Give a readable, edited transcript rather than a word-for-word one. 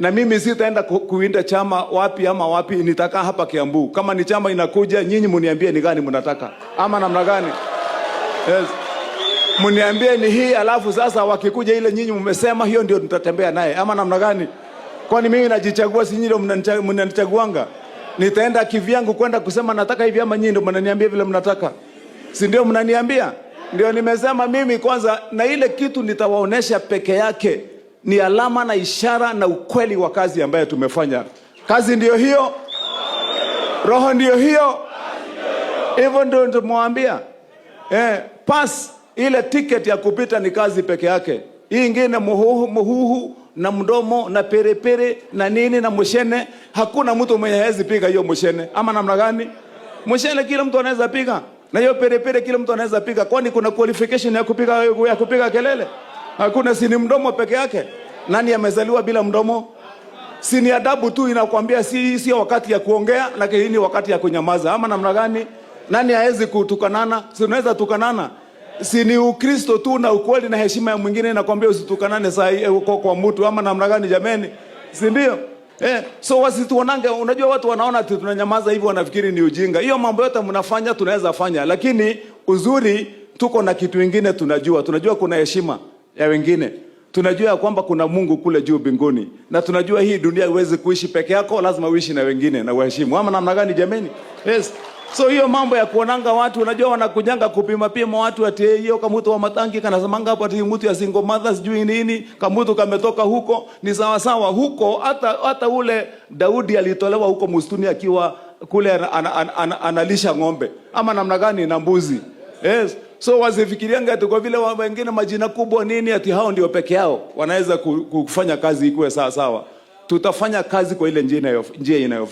Na mimi sitaenda kuinda chama wapi ama wapi, nitakaa hapa Kiambu. Kama ni chama inakuja, nyinyi muniambie ni gani mnataka ama namna gani. Yes. Muniambie ni hii, alafu sasa wakikuja ile nyinyi mmesema hiyo ndio tutatembea naye ama namna gani. Kwani mimi najichagua, si nyinyi ndio mnanichaguanga? Nitaenda kivyangu kwenda kusema nataka hivi ama nyinyi ndio mnaniambia vile mnataka? Si ndio mnaniambia? Ndio nimesema mimi kwanza, na ile kitu nitawaonesha peke yake ni alama na ishara na ukweli wa kazi ambayo tumefanya. Kazi ndio hiyo, roho ndio hiyo, hivyo ndio tumwambia. Pass ile ticket ya kupita ni kazi peke yake. Hii ingine muhuhu na mdomo na perepere na nini na mushene, hakuna mtu mwenye hawezi piga hiyo mushene ama namna gani. Mushene kila mtu anaweza piga, na hiyo perepere kila mtu anaweza piga. Kwani kuna qualification ya kupiga kelele? Hakuna. Si ni mdomo peke yake? Nani amezaliwa bila mdomo? Si ni adabu tu inakwambia si wakati ya kuongea, lakini ni wakati ya kunyamaza ama namna gani? Nani hawezi kutukanana? Si unaweza tukanana? Si ni Ukristo tu na ukweli na heshima ya mwingine inakwambia usitukanane saa kwa mtu ama namna gani jameni? Si ndio? So wasituonange, unajua watu wanaona ati tunanyamaza hivi wanafikiri ni ujinga. Hiyo mambo yote mnafanya tunaweza fanya, lakini uzuri tuko na kitu kingine tunajua kuna heshima ya wengine. Tunajua ya kwamba kuna Mungu kule juu mbinguni. Na tunajua hii dunia huwezi kuishi peke yako, lazima uishi na wengine na uheshimu. Ama namna gani jameni? Yes. So hiyo mambo ya kuonanga watu, unajua wanakujanga kupima watu ati hiyo kamutu wa matangi kanasemanga hapo ati mtu ya single mother sijui nini, kamutu kametoka huko, ni sawa sawa huko. Hata ule Daudi alitolewa huko msituni akiwa kule analisha ng'ombe ama namna gani na mbuzi. Yes. So wasifikirianga ati kwa vile wengine majina kubwa nini ati hao ndio peke yao wanaweza kufanya kazi ikuwe sawa sawa. Tutafanya kazi kwa ile njia inayofaa.